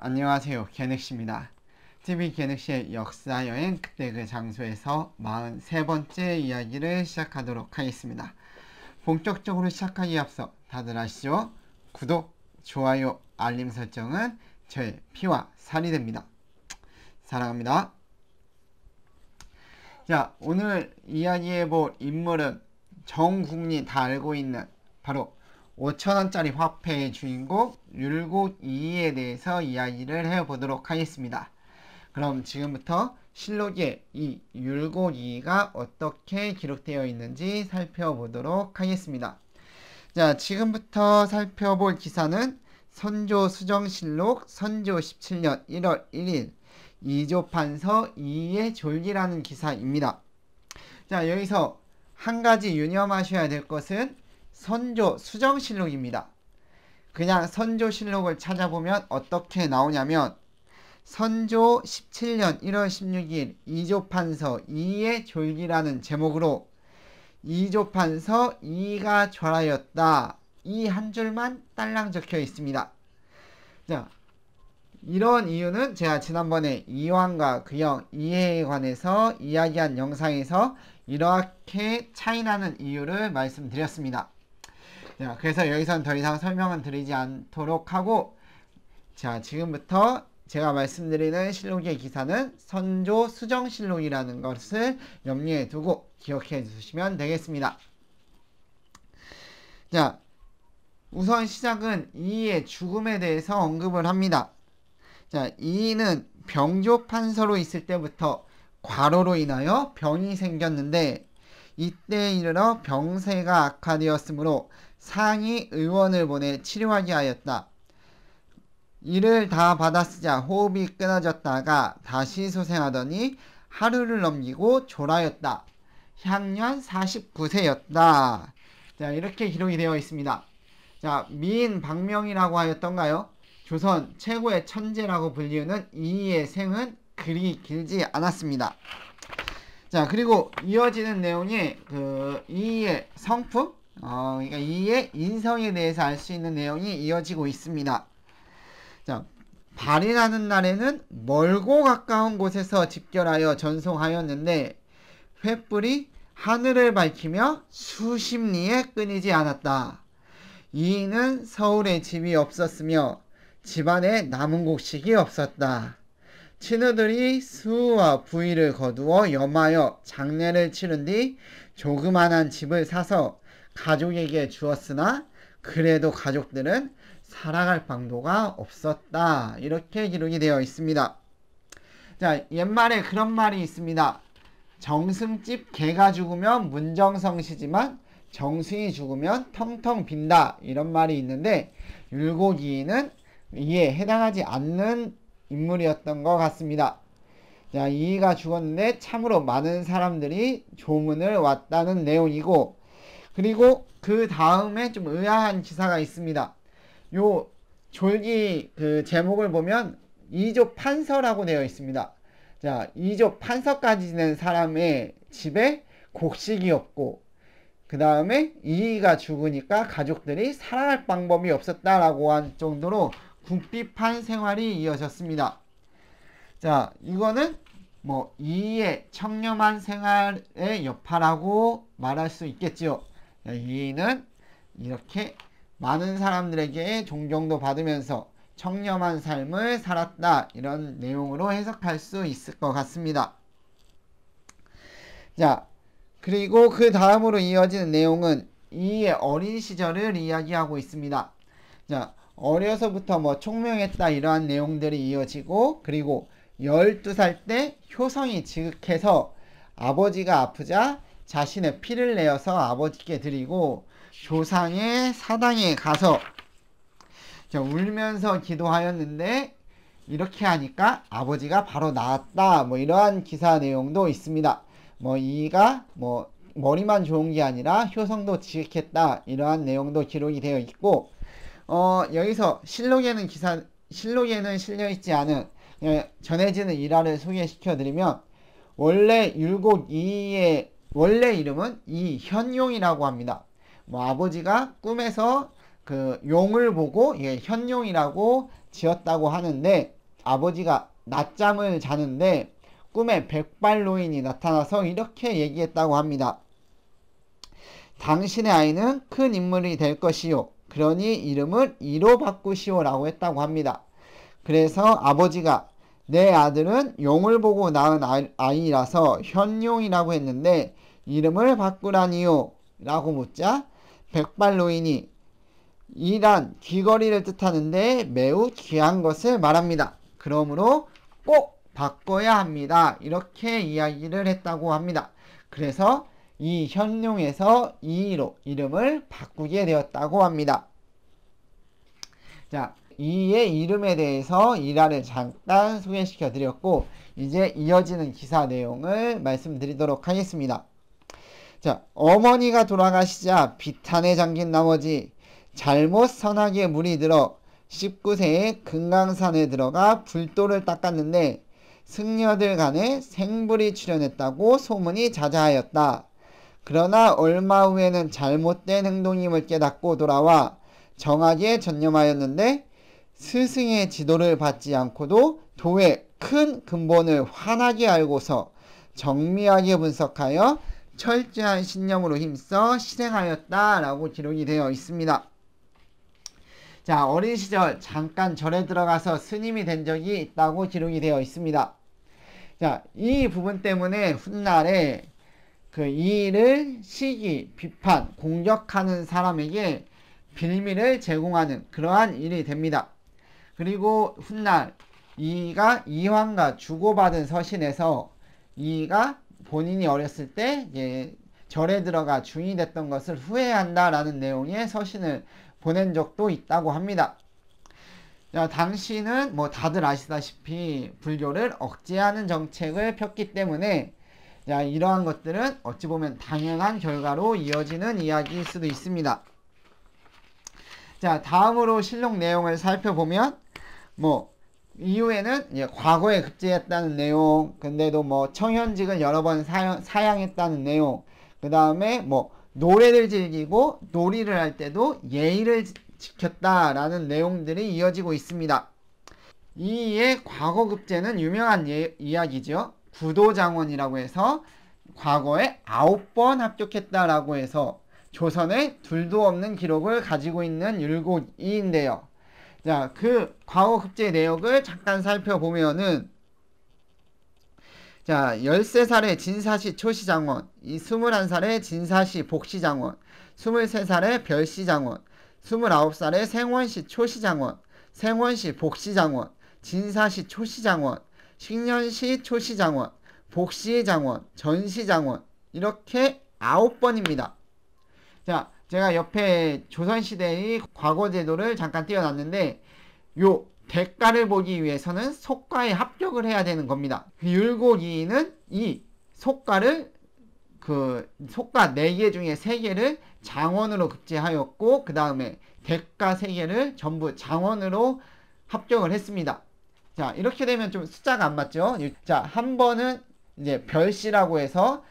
안녕하세요. 개늑시입니다. TV 개늑시의 역사여행 그때 그 장소에서 43번째 이야기를 시작하도록 하겠습니다. 본격적으로 시작하기에 앞서 다들 아시죠? 구독, 좋아요, 알림 설정은 저의 피와 살이 됩니다. 사랑합니다. 자, 오늘 이야기해볼 인물은 전 국민이 다 알고 있는 바로 5,000원짜리 화폐의 주인공 율곡이에 대해서 이야기를 해보도록 하겠습니다. 그럼 지금부터 실록에 이 율곡이가 어떻게 기록되어 있는지 살펴보도록 하겠습니다. 자, 지금부터 살펴볼 기사는 선조수정실록 선조 17년 1월 1일 이조판서 2의 졸기라는 기사입니다. 자, 여기서 한 가지 유념하셔야 될 것은 선조수정실록입니다. 그냥 선조실록을 찾아보면 어떻게 나오냐면 선조 17년 1월 16일 이조판서 2의 졸기라는 제목으로 이조판서 2가 절하였다. 이 한 줄만 딸랑 적혀 있습니다. 자, 이런 이유는 제가 지난번에 이황과 그영 이해에 관해서 이야기한 영상에서 이렇게 차이나는 이유를 말씀드렸습니다. 자, 그래서 여기선 더 이상 설명은 드리지 않도록 하고, 자, 지금부터 제가 말씀드리는 실록의 기사는 선조수정실록이라는 것을 염두에 두고 기억해 주시면 되겠습니다. 자, 우선 시작은 이의 죽음에 대해서 언급을 합니다. 자, 이는 병조판서로 있을 때부터 과로로 인하여 병이 생겼는데 이때에 이르러 병세가 악화되었으므로 상위 의원을 보내 치료하게 하였다. 이를 다 받아쓰자 호흡이 끊어졌다가 다시 소생하더니 하루를 넘기고 졸하였다. 향년 49세였다. 자, 이렇게 기록이 되어 있습니다. 자, 미인 박명이라고 하였던가요? 조선 최고의 천재라고 불리우는 이의 생은 그리 길지 않았습니다. 자, 그리고 이어지는 내용이 이의 성품, 그러니까 이의 인성에 대해서 알 수 있는 내용이 이어지고 있습니다. 자, 발인하는 날에는 멀고 가까운 곳에서 집결하여 전송하였는데 횃불이 하늘을 밝히며 수십 리에 끊이지 않았다. 이는 서울에 집이 없었으며 집안에 남은 곡식이 없었다. 친구들이 수와 부위를 거두어 염하여 장례를 치른 뒤 조그만한 집을 사서 가족에게 주었으나 그래도 가족들은 살아갈 방도가 없었다. 이렇게 기록이 되어 있습니다. 자, 옛말에 그런 말이 있습니다. 정승집 개가 죽으면 문정성시지만 정승이 죽으면 텅텅 빈다. 이런 말이 있는데 율곡이는 이에 해당하지 않는 인물이었던 것 같습니다. 자, 이가 죽었는데 참으로 많은 사람들이 조문을 왔다는 내용이고, 그리고 그 다음에 좀 의아한 기사가 있습니다. 요 졸기 제목을 보면 이조 판서라고 되어 있습니다. 자, 이조 판서까지 지낸 사람의 집에 곡식이 없고, 그 다음에 이가 죽으니까 가족들이 살아갈 방법이 없었다라고 한 정도로 궁핍한 생활이 이어졌습니다. 자, 이거는 뭐 이의 청렴한 생활의 여파라고 말할 수 있겠지요. 이는 이렇게 많은 사람들에게 존경도 받으면서 청렴한 삶을 살았다. 이런 내용으로 해석할 수 있을 것 같습니다. 자, 그리고 그 다음으로 이어지는 내용은 이의 어린 시절을 이야기하고 있습니다. 자, 어려서부터 뭐 총명했다 이러한 내용들이 이어지고, 그리고 12살 때 효성이 지극해서 아버지가 아프자 자신의 피를 내어서 아버지께 드리고 조상의 사당에 가서 울면서 기도하였는데 이렇게 하니까 아버지가 바로 나았다. 뭐 이러한 기사 내용도 있습니다. 뭐 이가 뭐 머리만 좋은 게 아니라 효성도 지극했다. 이러한 내용도 기록이 되어 있고, 여기서 실록에는 실려있지 않은 전해지는 일화를 소개시켜 드리면, 원래 율곡이의 원래 이름은 이현용이라고 합니다. 뭐 아버지가 꿈에서 그 용을 보고 이게 현용이라고 지었다고 하는데, 아버지가 낮잠을 자는데 꿈에 백발노인이 나타나서 이렇게 얘기했다고 합니다. 당신의 아이는 큰 인물이 될 것이요. 그러니 이름을 이로 바꾸시오 라고 했다고 합니다. 그래서 아버지가 내 아들은 용을 보고 낳은 아이라서 현용이라고 했는데 이름을 바꾸라니요 라고 묻자 백발노인이 이란 귀걸이를 뜻하는데 매우 귀한 것을 말합니다. 그러므로 꼭 바꿔야 합니다. 이렇게 이야기를 했다고 합니다. 그래서 이 현용에서 이로 이름을 바꾸게 되었다고 합니다. 자, 이의 이름에 대해서 일화를 잠깐 소개시켜 드렸고, 이제 이어지는 기사 내용을 말씀드리도록 하겠습니다. 자, 어머니가 돌아가시자 비탄에 잠긴 나머지 잘못 선하게 물이 들어 19세에 금강산에 들어가 불도를 닦았는데 승려들 간에 생불이 출현했다고 소문이 자자하였다. 그러나 얼마 후에는 잘못된 행동임을 깨닫고 돌아와 정하게 전념하였는데 스승의 지도를 받지 않고도 도의 큰 근본을 환하게 알고서 정밀하게 분석하여 철저한 신념으로 힘써 실행하였다라고 기록이 되어 있습니다. 자, 어린 시절 잠깐 절에 들어가서 스님이 된 적이 있다고 기록이 되어 있습니다. 자, 이 부분 때문에 훗날에 그 이의를 시기, 비판, 공격하는 사람에게 빌미를 제공하는 그러한 일이 됩니다. 그리고 훗날 이의가 이황과 주고받은 서신에서 이의가 본인이 어렸을 때 절에 들어가 중이 됐던 것을 후회한다라는 내용의 서신을 보낸 적도 있다고 합니다. 자, 당시는 뭐 다들 아시다시피 불교를 억제하는 정책을 폈기 때문에 자, 이러한 것들은 어찌 보면 당연한 결과로 이어지는 이야기일 수도 있습니다. 자, 다음으로 실록 내용을 살펴보면 뭐 이후에는 과거에 급제했다는 내용, 근데도 뭐 청현직을 여러 번 사양했다는 내용, 그 다음에 뭐 노래를 즐기고 놀이를 할 때도 예의를 지켰다라는 내용들이 이어지고 있습니다. 이의 과거 급제는 유명한 이야기죠. 구도장원이라고 해서 과거에 9번 합격했다라고 해서 조선에 둘도 없는 기록을 가지고 있는 율곡이인데요. 자, 그 과거 급제 내역을 잠깐 살펴보면은 자, 13살의 진사시 초시장원, 21살의 진사시 복시장원, 23살의 별시장원, 29살의 생원시 초시장원, 생원시 복시장원, 진사시 초시장원, 식년시 초시장원, 복시장원, 전시장원 이렇게 9번입니다. 자, 제가 옆에 조선시대의 과거 제도를 잠깐 띄워놨는데 요 대가를 보기 위해서는 속과에 합격을 해야 되는 겁니다. 율곡이는 이 속과를 속과 4개 중에 3개를 장원으로 급제하였고 그 다음에 대가 3개를 전부 장원으로 합격을 했습니다. 자, 이렇게 되면 좀 숫자가 안 맞죠? 자, 한 번은 이제 별시라고 해서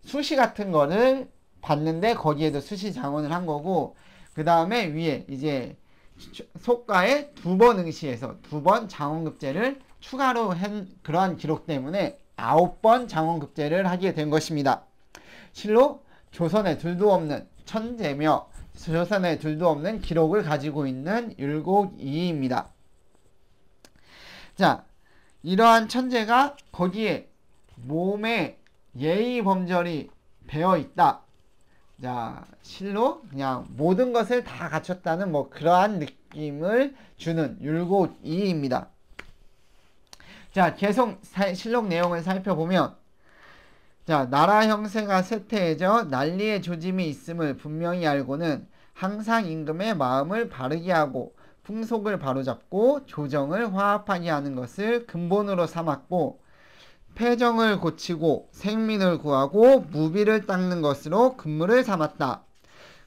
수시 같은 거를 봤는데 거기에도 수시 장원을 한 거고 그 다음에 위에 이제 속과에 2번 응시해서 2번 장원급제를 추가로 한 그러한 기록 때문에 9번 장원급제를 하게 된 것입니다. 실로 조선에 둘도 없는 천재며 조선에 둘도 없는 기록을 가지고 있는 율곡이입니다. 자, 이러한 천재가 거기에 몸에 예의 범절이 배어 있다. 자, 실로 그냥 모든 것을 다 갖췄다는 뭐 그러한 느낌을 주는 율곡이입니다. 자, 계속 실록 내용을 살펴보면 자, 나라 형세가 쇠퇴해져 난리의 조짐이 있음을 분명히 알고는 항상 임금의 마음을 바르게 하고 풍속을 바로잡고 조정을 화합하게 하는 것을 근본으로 삼았고 패정을 고치고 생민을 구하고 무비를 닦는 것으로 근무를 삼았다.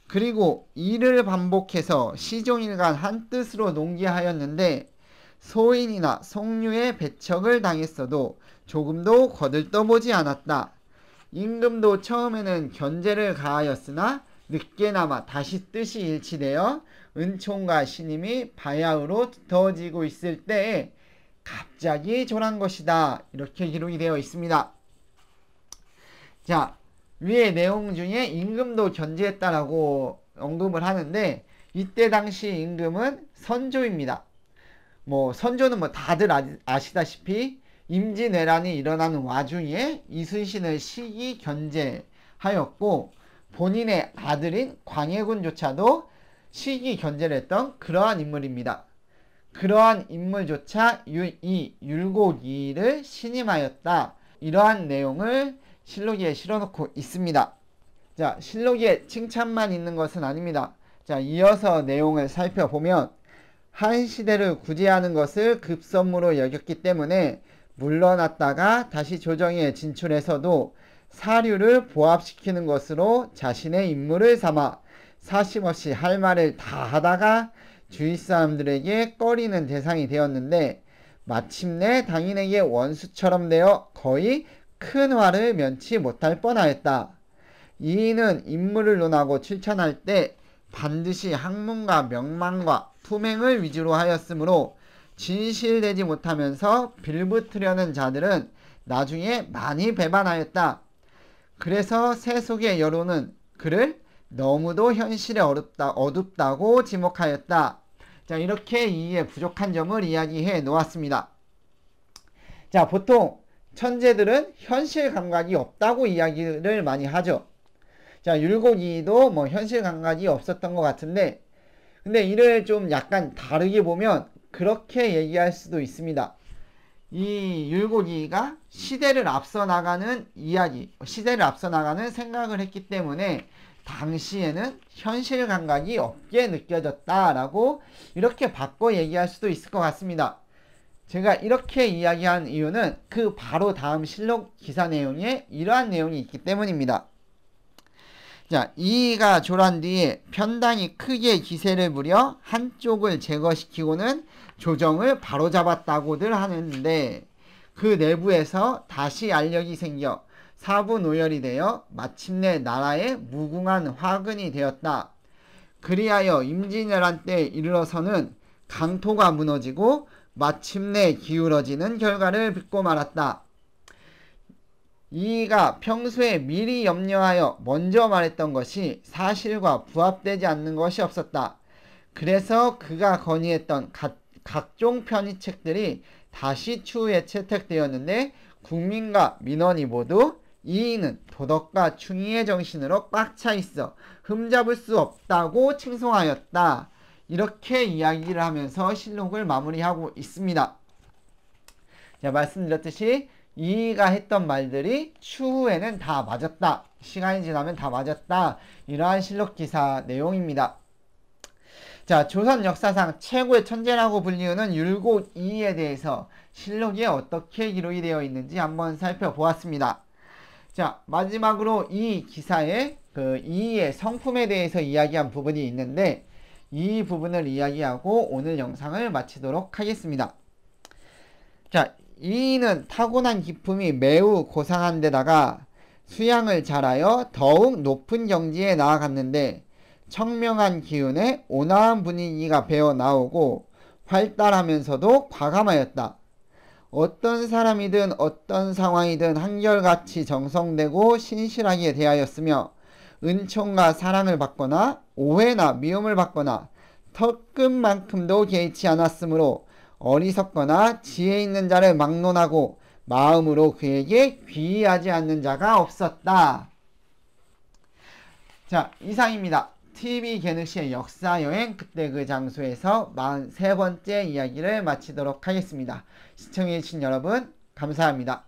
그리고 이를 반복해서 시종일관 한 뜻으로 농기하였는데 소인이나 성류의 배척을 당했어도 조금도 거들떠보지 않았다. 임금도 처음에는 견제를 가하였으나 늦게나마 다시 뜻이 일치되어 은총과 신임이 바야흐로 두터워지고 있을 때에 갑자기 졸한 것이다. 이렇게 기록이 되어 있습니다. 자, 위의 내용 중에 임금도 견지했다라고 언급을 하는데 이때 당시 임금은 선조입니다. 선조는 다들 아시다시피 임진왜란이 일어나는 와중에 이순신을 시기 견제하였고 본인의 아들인 광해군조차도 시기 견제를 했던 그러한 인물입니다. 그러한 인물조차 이 율곡이의를 신임하였다. 이러한 내용을 실록에 실어놓고 있습니다. 자, 실록에 칭찬만 있는 것은 아닙니다. 자, 이어서 내용을 살펴보면 한 시대를 구제하는 것을 급선무로 여겼기 때문에 물러났다가 다시 조정에 진출해서도 사류를 보합시키는 것으로 자신의 임무를 삼아 사심없이 할 말을 다 하다가 주위 사람들에게 꺼리는 대상이 되었는데 마침내 당인에게 원수처럼 되어 거의 큰 화를 면치 못할 뻔하였다. 이인은 임무를 논하고 실천할 때 반드시 학문과 명망과 품행을 위주로 하였으므로 진실되지 못하면서 빌붙으려는 자들은 나중에 많이 배반하였다. 그래서 세속의 여론은 그를 너무도 현실에 어둡다고 지목하였다. 자, 이렇게 이의 부족한 점을 이야기해 놓았습니다. 자, 보통 천재들은 현실 감각이 없다고 이야기를 많이 하죠. 자, 율곡이도 현실 감각이 없었던 것 같은데 근데 이를 좀 약간 다르게 보면 그렇게 얘기할 수도 있습니다. 이 율곡이가 시대를 앞서 나가는 이야기, 시대를 앞서 나가는 생각을 했기 때문에 당시에는 현실 감각이 없게 느껴졌다라고 이렇게 바꿔 얘기할 수도 있을 것 같습니다. 제가 이렇게 이야기한 이유는 그 바로 다음 실록 기사 내용에 이러한 내용이 있기 때문입니다. 자, 이의가 졸한 뒤에 편당이 크게 기세를 부려 한쪽을 제거시키고는 조정을 바로잡았다고들 하는데 그 내부에서 다시 알력이 생겨 사부노열이 되어 마침내 나라에 무궁한 화근이 되었다. 그리하여 임진왜란 때 이르러서는 강토가 무너지고 마침내 기울어지는 결과를 빚고 말았다. 이가 평소에 미리 염려하여 먼저 말했던 것이 사실과 부합되지 않는 것이 없었다. 그래서 그가 건의했던 각종 편의책들이 다시 추후에 채택되었는데 국민과 민원이 모두 이인은 도덕과 충의의 정신으로 꽉 차 있어 흠잡을 수 없다고 칭송하였다. 이렇게 이야기를 하면서 실록을 마무리하고 있습니다. 자, 말씀드렸듯이 이의가 했던 말들이 추후에는 다 맞았다. 시간이 지나면 다 맞았다. 이러한 실록 기사 내용입니다. 자, 조선 역사상 최고의 천재라고 불리우는 율곡이의에 대해서 실록에 어떻게 기록이 되어 있는지 한번 살펴보았습니다. 자, 마지막으로 이 기사에 이의의 성품에 대해서 이야기한 부분이 있는데 이 부분을 이야기하고 오늘 영상을 마치도록 하겠습니다. 자, 이의는 타고난 기품이 매우 고상한 데다가 수양을 잘하여 더욱 높은 경지에 나아갔는데 청명한 기운에 온화한 분위기가 배어 나오고 활달하면서도 과감하였다. 어떤 사람이든 어떤 상황이든 한결같이 정성되고 신실하게 대하였으며 은총과 사랑을 받거나 오해나 미움을 받거나 턱끝만큼도 개의치 않았으므로 어리석거나 지혜 있는 자를 막론하고 마음으로 그에게 귀의하지 않는 자가 없었다. 자, 이상입니다. TV 개늑시의 역사여행 그때 그 장소에서 43번째 이야기를 마치도록 하겠습니다. 시청해주신 여러분 감사합니다.